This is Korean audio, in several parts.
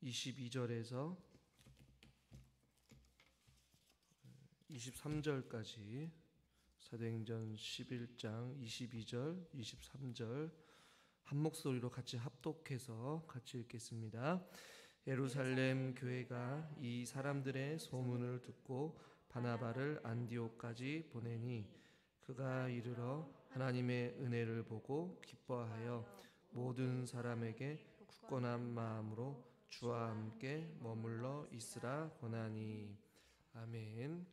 22절에서 23절까지 사도행전 11장 22절, 23절 한 목소리로 같이 합독해서 같이 읽겠습니다. 예루살렘 교회가 이 사람들의 소문을 듣고 바나바를 안디옥까지 보내니 그가 이르러 하나님의 은혜를 보고 기뻐하여 모든 사람에게 굳건한 마음으로 주와 함께 머물러 있으라 권하니. 아멘.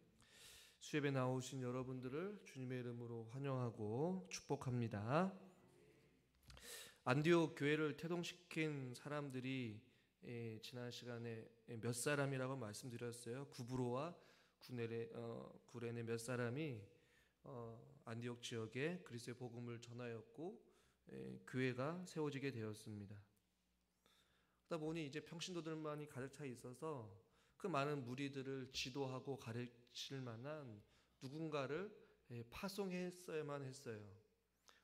수협에 나오신 여러분들을 주님의 이름으로 환영하고 축복합니다. 안디옥 교회를 태동시킨 사람들이 지난 시간에 몇 사람이라고 말씀드렸어요. 구브로와 구레네 몇 사람이 안디옥 지역에 그리스도의 복음을 전하였고 교회가 세워지게 되었습니다. 그러다 보니 이제 평신도들만이 가득 차 있어서 그 많은 무리들을 지도하고 가르칠 만한 누군가를 파송했어야만 했어요.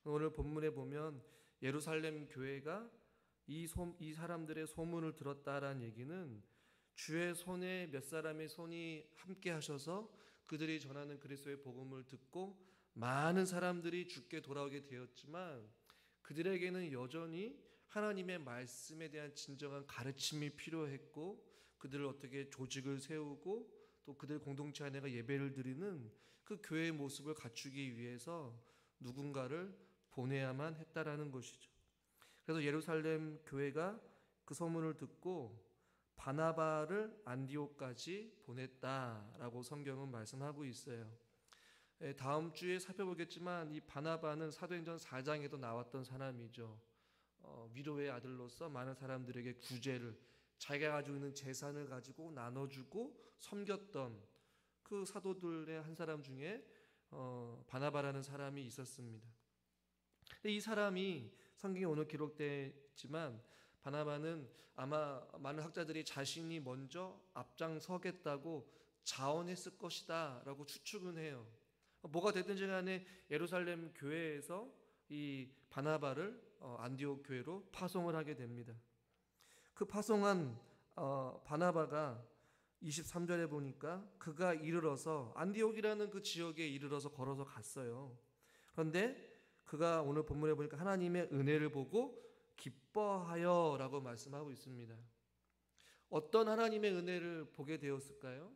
오늘 본문에 보면 예루살렘 교회가 이 사람들의 소문을 들었다라는 얘기는 주의 손에 몇 사람의 손이 함께 하셔서 그들이 전하는 그리스도의 복음을 듣고 많은 사람들이 주께 돌아오게 되었지만 그들에게는 여전히 하나님의 말씀에 대한 진정한 가르침이 필요했고 그들을 어떻게 조직을 세우고 또 그들 공동체 안에가 예배를 드리는 그 교회의 모습을 갖추기 위해서 누군가를 보내야만 했다라는 것이죠. 그래서 예루살렘 교회가 그 소문을 듣고 바나바를 안디옥까지 보냈다라고 성경은 말씀하고 있어요. 다음 주에 살펴보겠지만 이 바나바는 사도행전 4장에도 나왔던 사람이죠. 위로의 아들로서 많은 사람들에게 구제를, 자기가 가지고 있는 재산을 가지고 나눠주고 섬겼던 그 사도들의 한 사람 중에 바나바라는 사람이 있었습니다. 이 사람이 성경에 오늘 기록되지만 바나바는 아마 많은 학자들이 자신이 먼저 앞장서겠다고 자원했을 것이다 라고 추측은 해요. 뭐가 됐든지 간에 예루살렘 교회에서 이 바나바를 안디옥 교회로 파송을 하게 됩니다. 그 파송한 바나바가 23절에 보니까 그가 이르러서 안디옥이라는 그 지역에 이르러서 걸어서 갔어요. 그런데 그가 오늘 본문에 보니까 하나님의 은혜를 보고 기뻐하여 라고 말씀하고 있습니다. 어떤 하나님의 은혜를 보게 되었을까요?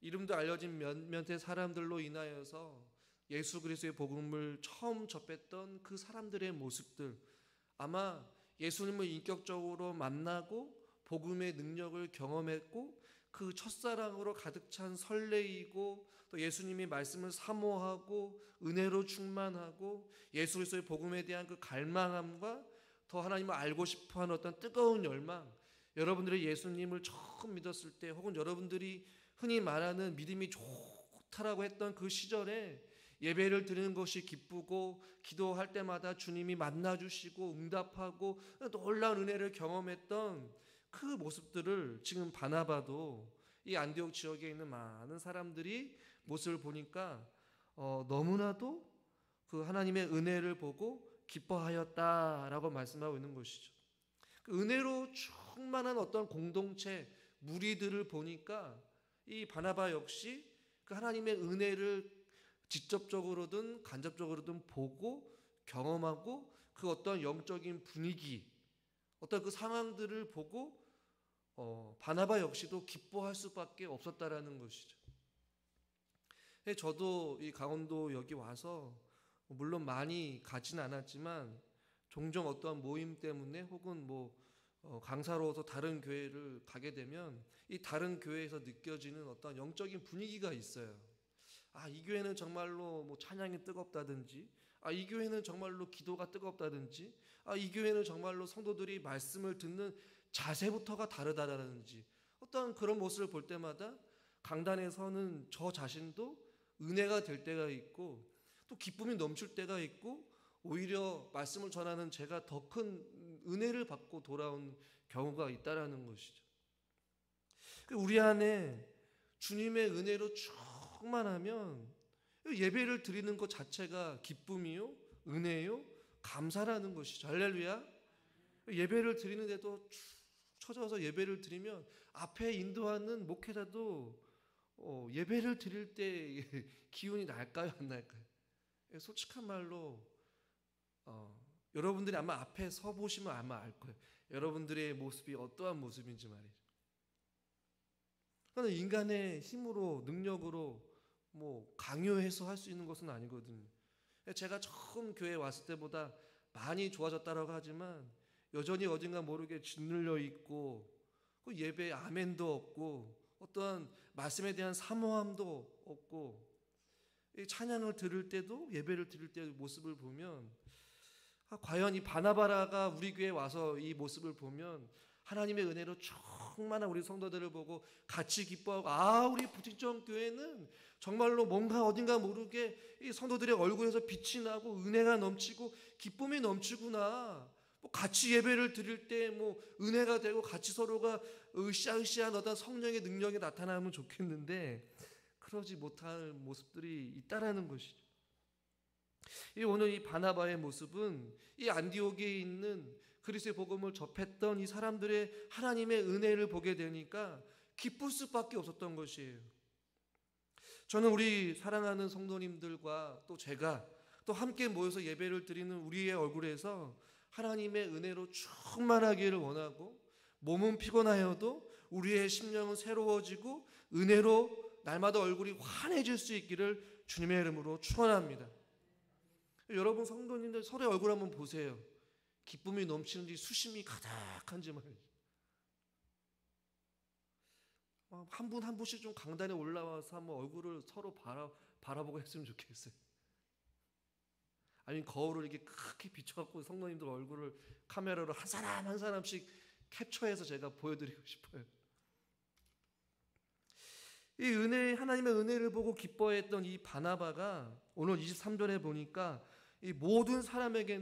이름도 알려진 몇몇의 사람들로 인하여서 예수 그리스도의 복음을 처음 접했던 그 사람들의 모습들, 아마 예수님을 인격적으로 만나고 복음의 능력을 경험했고 그 첫사랑으로 가득 찬 설레이고 또 예수님이 말씀을 사모하고 은혜로 충만하고 예수 그리스도의 복음에 대한 그 갈망함과 더 하나님을 알고 싶어하는 어떤 뜨거운 열망, 여러분들이 예수님을 처음 믿었을 때 혹은 여러분들이 흔히 말하는 믿음이 좋다라고 했던 그 시절에 예배를 드리는 것이 기쁘고 기도할 때마다 주님이 만나주시고 응답하고 놀라운 은혜를 경험했던 그 모습들을 지금 바나바도 이 안디옥 지역에 있는 많은 사람들이 모습을 보니까 너무나도 그 하나님의 은혜를 보고 기뻐하였다라고 말씀하고 있는 것이죠. 그 은혜로 충만한 어떤 공동체 무리들을 보니까 이 바나바 역시 그 하나님의 은혜를 직접적으로든 간접적으로든 보고 경험하고 그 어떤 영적인 분위기, 어떤 그 상황들을 보고 바나바 역시도 기뻐할 수밖에 없었다라는 것이죠. 저도 이 강원도 여기 와서 물론 많이 가진 않았지만 종종 어떠한 모임 때문에 혹은 강사로서 다른 교회를 가게 되면 이 다른 교회에서 느껴지는 어떤 영적인 분위기가 있어요. 이 교회는 정말로 찬양이 뜨겁다든지, 이 교회는 정말로 기도가 뜨겁다든지, 이 교회는 정말로 성도들이 말씀을 듣는 자세부터가 다르다든지, 어떤 그런 모습을 볼 때마다 강단에 서는 저 자신도 은혜가 될 때가 있고 또 기쁨이 넘칠 때가 있고 오히려 말씀을 전하는 제가 더 큰 은혜를 받고 돌아온 경우가 있다라는 것이죠. 우리 안에 주님의 은혜로 충만하면 예배를 드리는 것 자체가 기쁨이요, 은혜요, 감사라는 것이죠. 할렐루야. 예배를 드리는데도 쳐져서 예배를 드리면 앞에 인도하는 목회자도 예배를 드릴 때 기운이 날까요, 안 날까요? 솔직한 말로 여러분들이 아마 앞에 서 보시면 아마 알 거예요. 여러분들의 모습이 어떠한 모습인지 말이죠. 그러나 인간의 힘으로 능력으로 뭐 강요해서 할 수 있는 것은 아니거든요. 제가 처음 교회에 왔을 때보다 많이 좋아졌다라고 하지만 여전히 어딘가 모르게 짓눌려 있고 그 예배에 아멘도 없고 어떠한 말씀에 대한 사모함도 없고 찬양을 들을 때도 예배를 드릴 때 모습을 보면 과연 이 바나바라가 우리 교회에 와서 이 모습을 보면 하나님의 은혜로 충만한 우리 성도들을 보고 같이 기뻐하고 우리 부tik정 교회는 정말로 뭔가 어딘가 모르게 이 성도들의 얼굴에서 빛이 나고 은혜가 넘치고 기쁨이 넘치구나. 뭐 같이 예배를 드릴 때 뭐 은혜가 되고 같이 서로가 으쌰으쌰한 어떤 성령의 능력이 나타나면 좋겠는데 그러지 못할 모습들이 있다라는 것이죠. 오늘 이 바나바의 모습은 이 안디옥에 있는 그리스도의 복음을 접했던 이 사람들의 하나님의 은혜를 보게 되니까 기쁠 수밖에 없었던 것이에요. 저는 우리 사랑하는 성도님들과 또 제가 또 함께 모여서 예배를 드리는 우리의 얼굴에서 하나님의 은혜로 충만하기를 원하고 몸은 피곤하여도 우리의 심령은 새로워지고 은혜로 날마다 얼굴이 환해질 수 있기를 주님의 이름으로 축원합니다. 여러분 성도님들 서로의 얼굴 한번 보세요. 기쁨이 넘치는지 수심이 가득한지 말이죠. 한 분 한 분씩 좀 강단에 올라와서 한번 얼굴을 서로 바라보고 했으면 좋겠어요. 아니면 거울을 이렇게 크게 비춰갖고 성도님들 얼굴을 카메라로 한 사람 한 사람씩 캡처해서 제가 보여드리고 싶어요. 이 은혜, 하나님의 은혜를 보고 기뻐했던 이 바나바가 오늘 23절에 보니까 이 모든 사람에게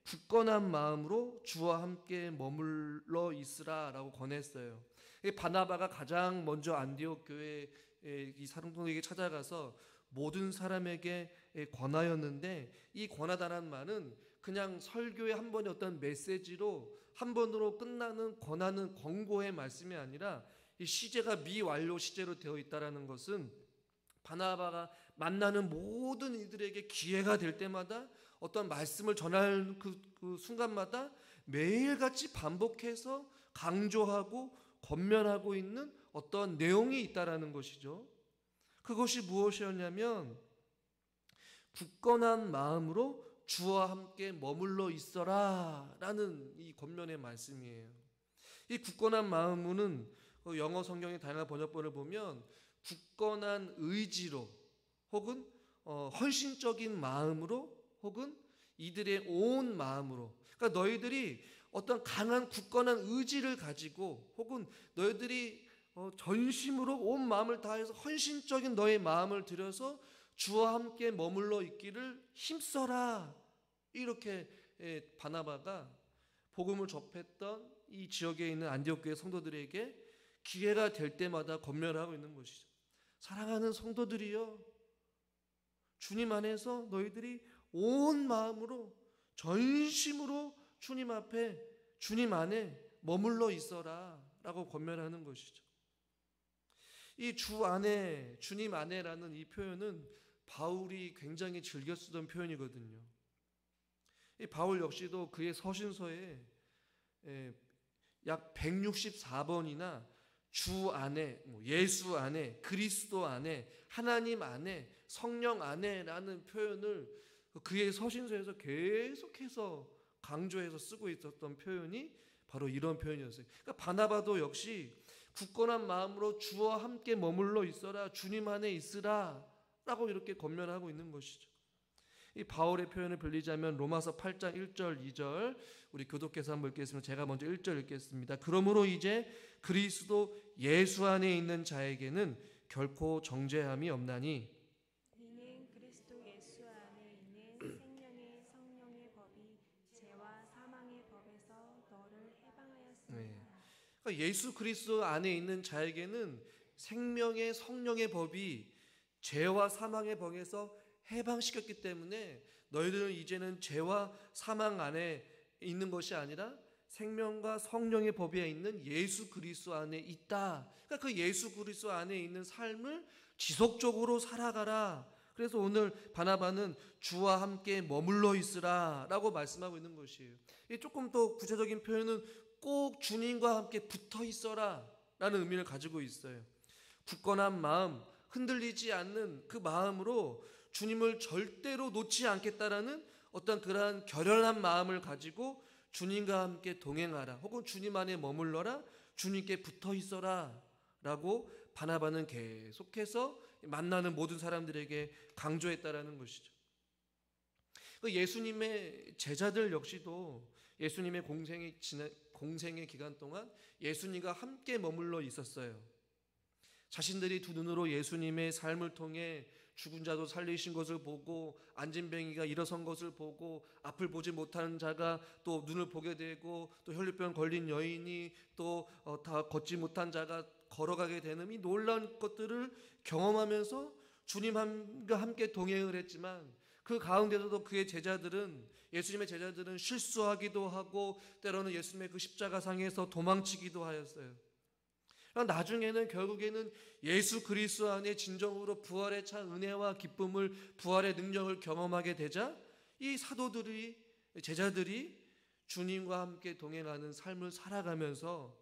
굳건한 마음으로 주와 함께 머물러 있으라라고 권했어요. 이 바나바가 가장 먼저 안디옥 교회 이 사람들에게 찾아가서 모든 사람에게 권하였는데 이 권하다는 말은 그냥 설교의 한 번의 어떤 메시지로 한 번으로 끝나는 권하는 권고의 말씀이 아니라 이 시제가 미완료 시제로 되어 있다라는 것은 바나바가 만나는 모든 이들에게 기회가 될 때마다 어떤 말씀을 전할 그 순간마다 매일같이 반복해서 강조하고 권면하고 있는 어떤 내용이 있다라는 것이죠. 그것이 무엇이었냐면 굳건한 마음으로 주와 함께 머물러 있어라 라는 이 권면의 말씀이에요. 이 굳건한 마음은 영어 성경의 다양한 번역본을 보면 굳건한 의지로 혹은 헌신적인 마음으로 혹은 이들의 온 마음으로, 그러니까 너희들이 어떤 강한 굳건한 의지를 가지고 혹은 너희들이 전심으로 온 마음을 다해서 헌신적인 너의 마음을 들여서 주와 함께 머물러 있기를 힘써라. 이렇게 바나바가 복음을 접했던 이 지역에 있는 안디옥 교회 성도들에게 기회가 될 때마다 권면하고 있는 것이죠. 사랑하는 성도들이여, 주님 안에서 너희들이 온 마음으로 전심으로 주님 앞에 주님 안에 머물러 있어라 라고 권면하는 것이죠. 이 주 안에 주님 안에라는 이 표현은 바울이 굉장히 즐겨 쓰던 표현이거든요. 이 바울 역시도 그의 서신서에 약 164번이나 주 안에, 예수 안에, 그리스도 안에, 하나님 안에, 성령 안에라는 표현을 그의 서신서에서 계속해서 강조해서 쓰고 있었던 표현이 바로 이런 표현이었어요. 그러니까 바나바도 역시 굳건한 마음으로 주와 함께 머물러 있어라, 주님 안에 있으라 라고 이렇게 권면하고 있는 것이죠. 이 바울의 표현을 빌리자면 로마서 8장 1절 2절 우리 교독해서 한번 읽겠습니다. 제가 먼저 1절 읽겠습니다. 그러므로 이제 그리스도 예수 안에 있는 자에게는 결코 정죄함이 없나니 이는 그리스도 예수 안에 있는 생명의 성령의 법이 죄와 사망의 법에서 너를 해방하였습니다. 그러니까 예수 그리스도 안에 있는 자에게는 생명의 성령의 법이 죄와 사망의 법에서 해방시켰기 때문에 너희들은 이제는 죄와 사망 안에 있는 것이 아니라 생명과 성령의 법에 있는 예수 그리스도 안에 있다. 그러니까 그 예수 그리스도 안에 있는 삶을 지속적으로 살아가라. 그래서 오늘 바나바는 주와 함께 머물러 있으라 라고 말씀하고 있는 것이에요. 조금 더 구체적인 표현은 꼭 주님과 함께 붙어 있어라 라는 의미를 가지고 있어요. 굳건한 마음, 흔들리지 않는 그 마음으로 주님을 절대로 놓지 않겠다라는 어떤 그러한 결연한 마음을 가지고 주님과 함께 동행하라, 혹은 주님 안에 머물러라, 주님께 붙어 있어라 라고 바나바는 계속해서 만나는 모든 사람들에게 강조했다라는 것이죠. 예수님의 제자들 역시도 예수님의 공생의 기간 동안 예수님과 함께 머물러 있었어요. 자신들이 두 눈으로 예수님의 삶을 통해 죽은 자도 살리신 것을 보고, 앉은 병이가 일어선 것을 보고, 앞을 보지 못하는 자가 또 눈을 보게 되고, 또 혈류병 걸린 여인이 또 다 걷지 못한 자가 걸어가게 되는 이 놀라운 것들을 경험하면서 주님과 함께 동행을 했지만, 그 가운데서도 그의 제자들은, 예수님의 제자들은 실수하기도 하고 때로는 예수님의 그 십자가상에서 도망치기도 하였어요. 나중에는 결국에는 예수 그리스도 안에 진정으로 부활의 찬 은혜와 기쁨을, 부활의 능력을 경험하게 되자 이 사도들이, 제자들이 주님과 함께 동행하는 삶을 살아가면서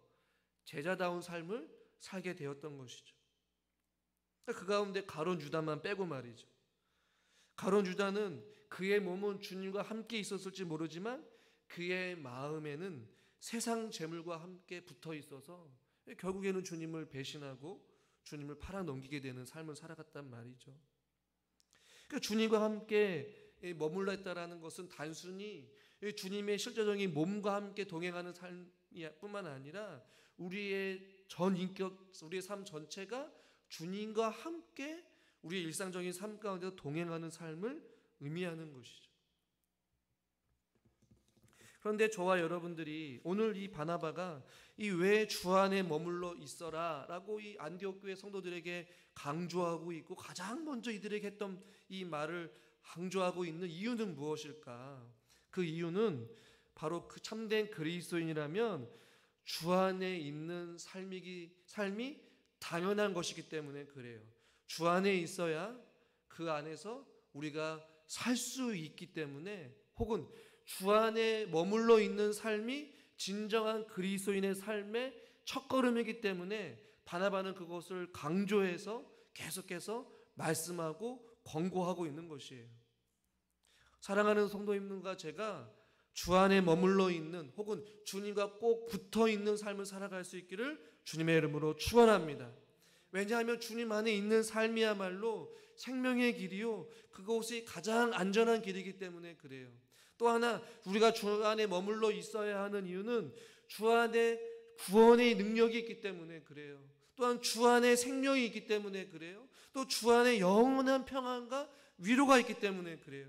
제자다운 삶을 살게 되었던 것이죠. 그 가운데 가룟 유다만 빼고 말이죠. 가룟 유다는 그의 몸은 주님과 함께 있었을지 모르지만 그의 마음에는 세상 재물과 함께 붙어 있어서 결국에는 주님을 배신하고 주님을 팔아넘기게 되는 삶을 살아갔단 말이죠. 그러니까 주님과 함께 머물러 있다라는 것은 단순히 주님의 실제적인 몸과 함께 동행하는 삶뿐만 아니라 우리의 전 인격, 우리의 삶 전체가 주님과 함께 우리의 일상적인 삶 가운데 동행하는 삶을 의미하는 것이죠. 그런데 저와 여러분들이 오늘 이 바나바가 이 왜 주 안에 머물러 있어라 라고 이 안디옥 교회 성도들에게 강조하고 있고 가장 먼저 이들에게 했던 이 말을 강조하고 있는 이유는 무엇일까? 그 이유는 바로 그 참된 그리스도인이라면 주 안에 있는 삶이 당연한 것이기 때문에 그래요. 주 안에 있어야 그 안에서 우리가 살 수 있기 때문에, 혹은 주 안에 머물러 있는 삶이 진정한 그리스도인의 삶의 첫걸음이기 때문에 바나바는 그것을 강조해서 계속해서 말씀하고 권고하고 있는 것이에요. 사랑하는 성도님과 제가 주 안에 머물러 있는, 혹은 주님과 꼭 붙어 있는 삶을 살아갈 수 있기를 주님의 이름으로 축원합니다. 왜냐하면 주님 안에 있는 삶이야말로 생명의 길이요, 그것이 가장 안전한 길이기 때문에 그래요. 또 하나, 우리가 주 안에 머물러 있어야 하는 이유는 주 안에 구원의 능력이 있기 때문에 그래요. 또한 주 안에 생명이 있기 때문에 그래요. 또 주 안에 영원한 평안과 위로가 있기 때문에 그래요.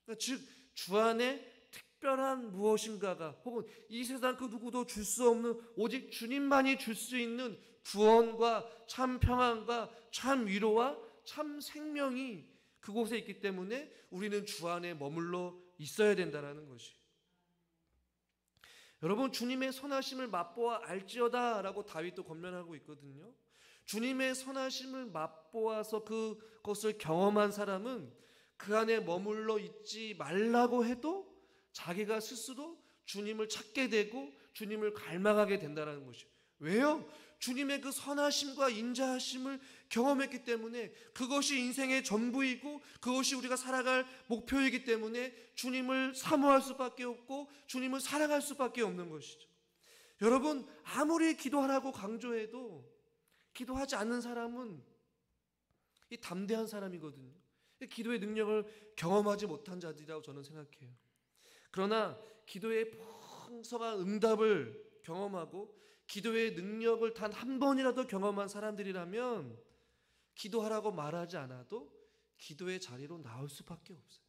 그러니까 즉 주 안에 특별한 무엇인가가, 혹은 이 세상 그 누구도 줄 수 없는 오직 주님만이 줄 수 있는 구원과 참 평안과 참 위로와 참 생명이 그곳에 있기 때문에 우리는 주 안에 머물러 있어야 된다는 것이. 여러분, 주님의 선하심을 맛보아 알지어다 라고 다윗도 권면하고 있거든요. 주님의 선하심을 맛보아서 그것을 경험한 사람은 그 안에 머물러 있지 말라고 해도 자기가 스스로 주님을 찾게 되고 주님을 갈망하게 된다는 것이에요. 왜요? 주님의 그 선하심과 인자하심을 경험했기 때문에, 그것이 인생의 전부이고 그것이 우리가 살아갈 목표이기 때문에 주님을 사모할 수밖에 없고 주님을 사랑할 수밖에 없는 것이죠. 여러분, 아무리 기도하라고 강조해도 기도하지 않는 사람은 이 담대한 사람이거든요. 기도의 능력을 경험하지 못한 자들이라고 저는 생각해요. 그러나 기도의 풍성한 응답을 경험하고 기도의 능력을 단 한 번이라도 경험한 사람들이라면 기도하라고 말하지 않아도 기도의 자리로 나올 수밖에 없어요.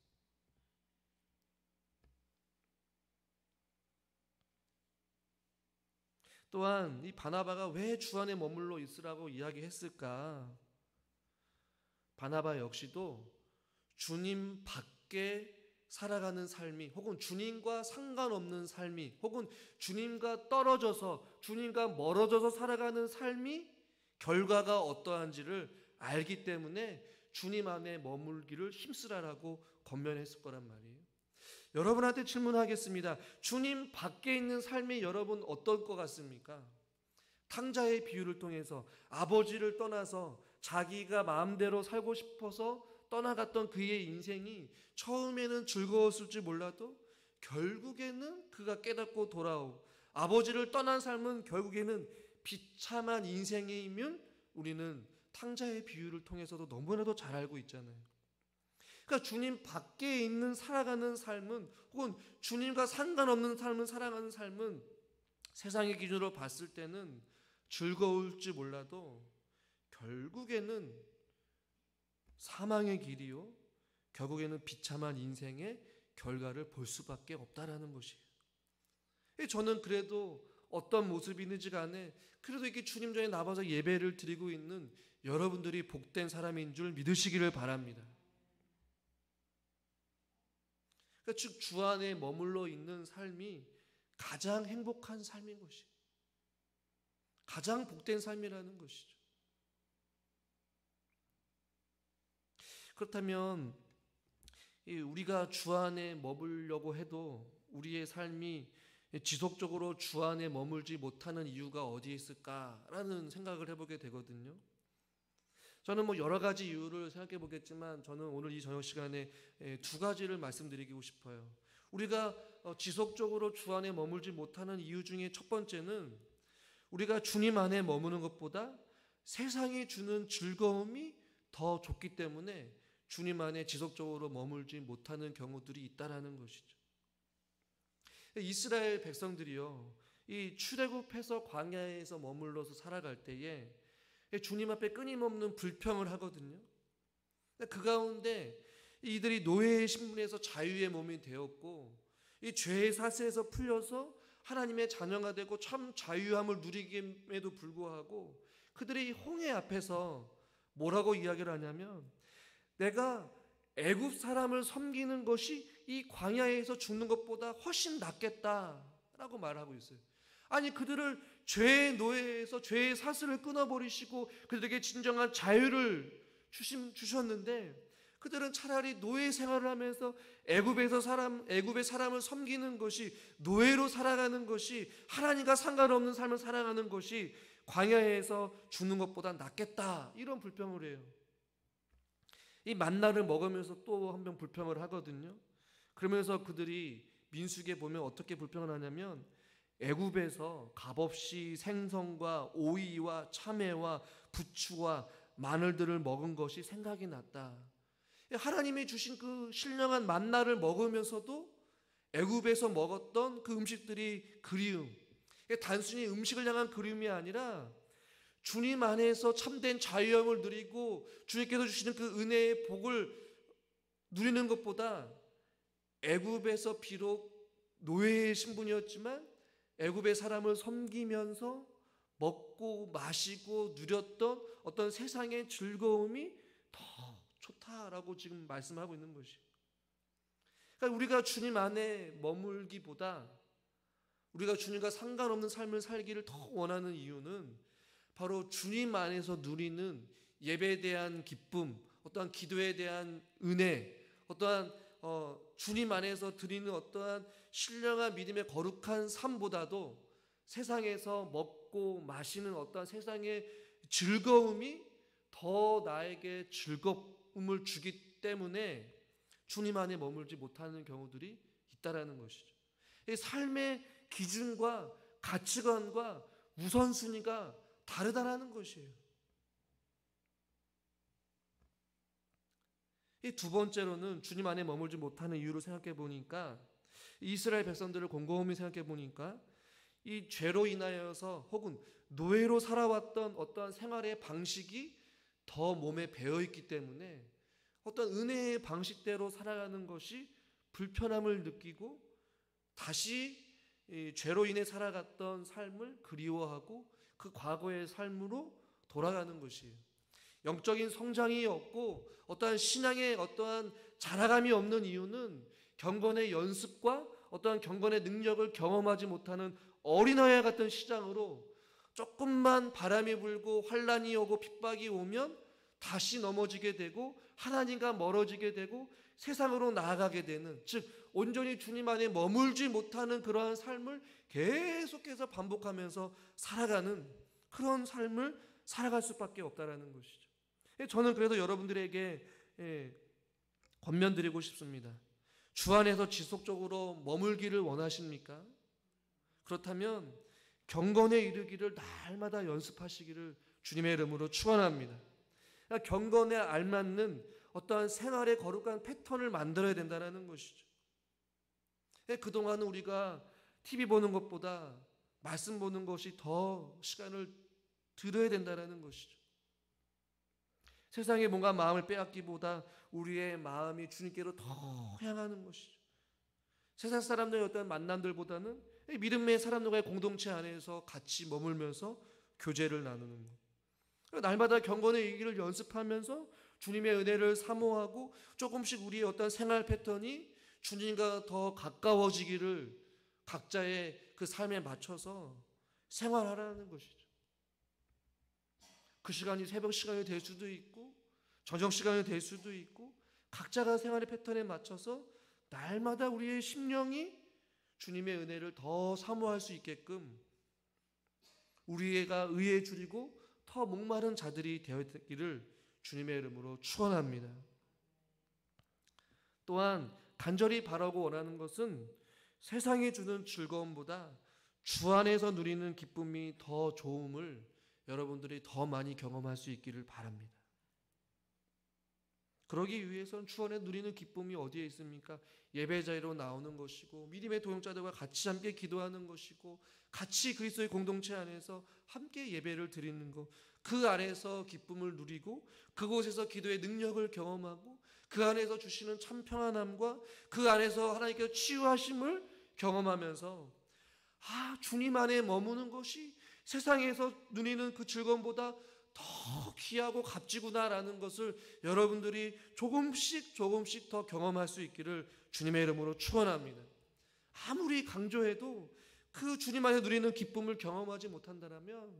또한 이 바나바가 왜 주 안에 머물러 있으라고 이야기했을까? 바나바 역시도 주님 밖에 살아가는 삶이, 혹은 주님과 상관없는 삶이, 혹은 주님과 떨어져서, 주님과 멀어져서 살아가는 삶이 결과가 어떠한지를 알기 때문에 주님 안에 머물기를 힘쓰라라고 권면했을 거란 말이에요. 여러분한테 질문하겠습니다. 주님 밖에 있는 삶이 여러분 어떨 것 같습니까? 탕자의 비유를 통해서 아버지를 떠나서 자기가 마음대로 살고 싶어서 떠나갔던 그의 인생이 처음에는 즐거웠을지 몰라도 결국에는 그가 깨닫고 돌아오고, 아버지를 떠난 삶은 결국에는 비참한 인생이면 우리는 탕자의 비유를 통해서도 너무나도 잘 알고 있잖아요. 그러니까 주님 밖에 있는 살아가는 삶은, 혹은 주님과 상관없는 삶을 살아가는 삶은 세상의 기준으로 봤을 때는 즐거울지 몰라도 결국에는 사망의 길이요, 결국에는 비참한 인생의 결과를 볼 수밖에 없다라는 것이에요. 저는 그래도 어떤 모습이든지 간에 그래도 이렇게 주님 전에 나와서 예배를 드리고 있는 여러분들이 복된 사람인 줄 믿으시기를 바랍니다. 그러니까 즉 주 안에 머물러 있는 삶이 가장 행복한 삶인 것이에요. 가장 복된 삶이라는 것이죠. 그렇다면 우리가 주 안에 머물려고 해도 우리의 삶이 지속적으로 주 안에 머물지 못하는 이유가 어디에 있을까라는 생각을 해보게 되거든요. 저는 여러 가지 이유를 생각해 보겠지만, 저는 오늘 이 저녁 시간에 두 가지를 말씀드리고 싶어요. 우리가 지속적으로 주 안에 머물지 못하는 이유 중에 첫 번째는, 우리가 주님 안에 머무는 것보다 세상이 주는 즐거움이 더 좋기 때문에 주님 안에 지속적으로 머물지 못하는 경우들이 있다라는 것이죠. 이스라엘 백성들이요, 이 출애굽해서 광야에서 머물러서 살아갈 때에 주님 앞에 끊임없는 불평을 하거든요. 그 가운데 이들이 노예의 신분에서 자유의 몸이 되었고, 이 죄의 사슬에서 풀려서 하나님의 자녀가 되고 참 자유함을 누리김에도 불구하고 그들이 홍해 앞에서 뭐라고 이야기를 하냐면, 내가 애굽 사람을 섬기는 것이 이 광야에서 죽는 것보다 훨씬 낫겠다라고 말하고 있어요. 아니, 그들을 죄의 노예에서 죄의 사슬을 끊어버리시고 그들에게 진정한 자유를 주셨는데, 그들은 차라리 노예 생활을 하면서 애굽의 사람을 섬기는 것이, 노예로 살아가는 것이, 하나님과 상관없는 삶을 살아가는 것이 광야에서 죽는 것보다 낫겠다, 이런 불평을 해요. 이 만나를 먹으면서 또 한 번 불평을 하거든요. 그러면서 그들이 민수기에 보면 어떻게 불평을 하냐면, 애굽에서 값없이 생선과 오이와 참외와 부추와 마늘들을 먹은 것이 생각이 났다. 하나님이 주신 그 신령한 만나를 먹으면서도 애굽에서 먹었던 그 음식들이 그리움, 단순히 음식을 향한 그리움이 아니라 주님 안에서 참된 자유함을 누리고 주님께서 주시는 그 은혜의 복을 누리는 것보다, 애굽에서 비록 노예의 신분이었지만 애굽의 사람을 섬기면서 먹고 마시고 누렸던 어떤 세상의 즐거움이 더 좋다라고 지금 말씀하고 있는 것이에요. 그러니까 우리가 주님 안에 머물기보다 우리가 주님과 상관없는 삶을 살기를 더 원하는 이유는 바로 주님 안에서 누리는 예배에 대한 기쁨, 어떠한 기도에 대한 은혜, 어떠한 주님 안에서 드리는 어떠한 신령한 믿음의 거룩한 삶보다도 세상에서 먹고 마시는 어떠한 세상의 즐거움이 더 나에게 즐거움을 주기 때문에 주님 안에 머물지 못하는 경우들이 있다라는 것이죠. 이 삶의 기준과 가치관과 우선순위가 다르다라는 것이에요. 이 두 번째로는 주님 안에 머물지 못하는 이유를 생각해 보니까, 이스라엘 백성들을 곰곰이 생각해 보니까 이 죄로 인하여서 혹은 노예로 살아왔던 어떠한 생활의 방식이 더 몸에 배어 있기 때문에 어떤 은혜의 방식대로 살아가는 것이 불편함을 느끼고 다시 죄로 인해 살아갔던 삶을 그리워하고 그 과거의 삶으로 돌아가는 것이에요. 영적인 성장이 없고 어떠한 신앙의 어떠한 자라감이 없는 이유는 경건의 연습과 어떠한 경건의 능력을 경험하지 못하는 어린아이 같은 시장으로 조금만 바람이 불고 환란이 오고 핍박이 오면 다시 넘어지게 되고 하나님과 멀어지게 되고 세상으로 나아가게 되는, 즉 온전히 주님 안에 머물지 못하는 그러한 삶을 계속해서 반복하면서 살아가는 그런 삶을 살아갈 수밖에 없다라는 것이죠. 저는 그래도 여러분들에게 권면드리고 싶습니다. 주 안에서 지속적으로 머물기를 원하십니까? 그렇다면 경건에 이르기를 날마다 연습하시기를 주님의 이름으로 축원합니다. 경건에 알맞는 어떠한 생활의 거룩한 패턴을 만들어야 된다는 것이죠. 그동안은 우리가 TV 보는 것보다 말씀 보는 것이 더 시간을 들여야 된다는 것이죠. 세상에 뭔가 마음을 빼앗기보다 우리의 마음이 주님께로 더 향하는 것이죠. 세상 사람들의 어떤 만남들보다는 믿음의 사람들과의 공동체 안에서 같이 머물면서 교제를 나누는 것. 날마다 경건의 얘기를 연습하면서 주님의 은혜를 사모하고 조금씩 우리의 어떤 생활 패턴이 주님과 더 가까워지기를 각자의 그 삶에 맞춰서 생활하라는 것이죠. 그 시간이 새벽 시간이 될 수도 있고 저녁 시간이 될 수도 있고 각자가 생활의 패턴에 맞춰서 날마다 우리의 심령이 주님의 은혜를 더 사모할 수 있게끔 우리가 의에 줄이고 더 목마른 자들이 되었기를 주님의 이름으로 축원합니다. 또한 간절히 바라고 원하는 것은 세상이 주는 즐거움보다 주 안에서 누리는 기쁨이 더 좋음을 여러분들이 더 많이 경험할 수 있기를 바랍니다. 그러기 위해서는 주 안에 누리는 기쁨이 어디에 있습니까? 예배자리로 나오는 것이고 믿음의 동역자들과 같이 함께 기도하는 것이고 같이 그리스도의 공동체 안에서 함께 예배를 드리는 것, 그 안에서 기쁨을 누리고 그곳에서 기도의 능력을 경험하고 그 안에서 주시는 참 평안함과 그 안에서 하나님께서 치유하심을 경험하면서 주님 안에 머무는 것이 세상에서 누리는 그 즐거움보다 더 귀하고 값지구나라는 것을 여러분들이 조금씩 더 경험할 수 있기를 주님의 이름으로 축원합니다. 아무리 강조해도 그 주님 안에 누리는 기쁨을 경험하지 못한다면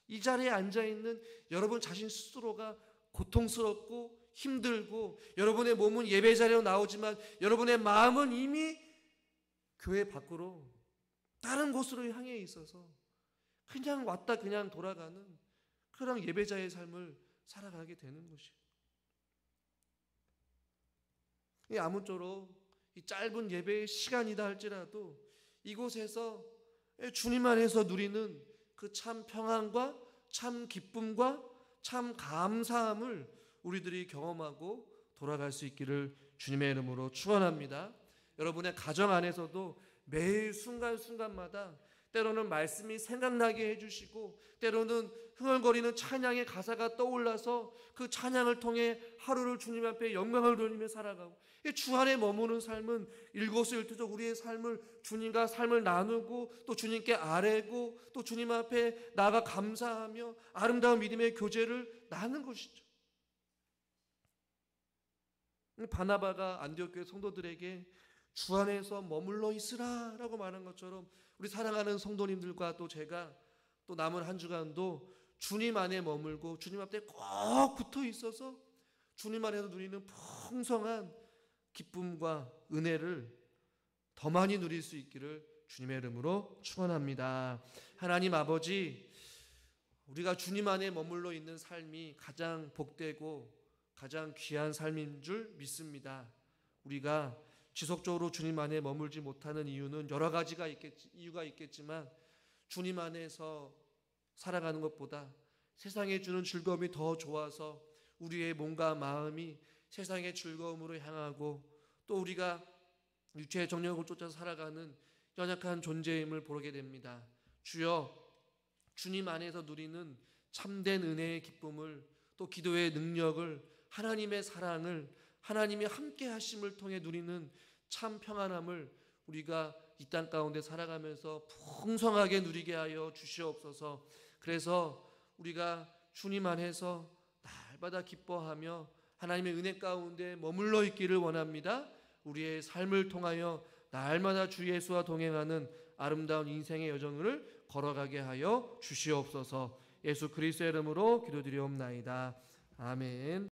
이 자리에 앉아있는 여러분 자신 스스로가 고통스럽고 힘들고 여러분의 몸은 예배 자리로 나오지만 여러분의 마음은 이미 교회 밖으로 다른 곳으로 향해 있어서 그냥 왔다 그냥 돌아가는 그런 예배자의 삶을 살아가게 되는 것이에요. 아무쪼록 이 짧은 예배의 시간이다 할지라도 이곳에서 주님 안에서 누리는 그 참 평안과 참 기쁨과 참 감사함을 우리들이 경험하고 돌아갈 수 있기를 주님의 이름으로 축원합니다. 여러분의 가정 안에서도 매일 순간순간마다 때로는 말씀이 생각나게 해주시고 때로는 흥얼거리는 찬양의 가사가 떠올라서 그 찬양을 통해 하루를 주님 앞에 영광을 돌리며 살아가고 주 안에 머무는 삶은 일거수일투족 우리의 삶을 주님과 삶을 나누고 또 주님께 아뢰고 또 주님 앞에 나아가 감사하며 아름다운 믿음의 교제를 나누는 것이죠. 바나바가 안디옥 교회 성도들에게 주 안에서 머물러 있으라라고 말한 것처럼 우리 사랑하는 성도님들과 또 제가 또 남은 한 주간도 주님 안에 머물고 주님 앞에 꼭 붙어 있어서 주님 안에서 누리는 풍성한 기쁨과 은혜를 더 많이 누릴 수 있기를 주님의 이름으로 축원합니다. 하나님 아버지, 우리가 주님 안에 머물러 있는 삶이 가장 복되고 가장 귀한 삶인 줄 믿습니다. 우리가 지속적으로 주님 안에 머물지 못하는 이유는 여러 가지가 이유가 있겠지만 주님 안에서 살아가는 것보다 세상에 주는 즐거움이 더 좋아서 우리의 몸과 마음이 세상의 즐거움으로 향하고 또 우리가 육체의 정력을 쫓아 살아가는 연약한 존재임을 보게 됩니다. 주여, 주님 안에서 누리는 참된 은혜의 기쁨을 또 기도의 능력을 하나님의 사랑을 하나님이 함께 하심을 통해 누리는 참 평안함을 우리가 이 땅 가운데 살아가면서 풍성하게 누리게 하여 주시옵소서. 그래서 우리가 주님 안에서 날마다 기뻐하며 하나님의 은혜 가운데 머물러 있기를 원합니다. 우리의 삶을 통하여 날마다 주 예수와 동행하는 아름다운 인생의 여정을 걸어가게 하여 주시옵소서. 예수 그리스도의 이름으로 기도드리옵나이다. 아멘.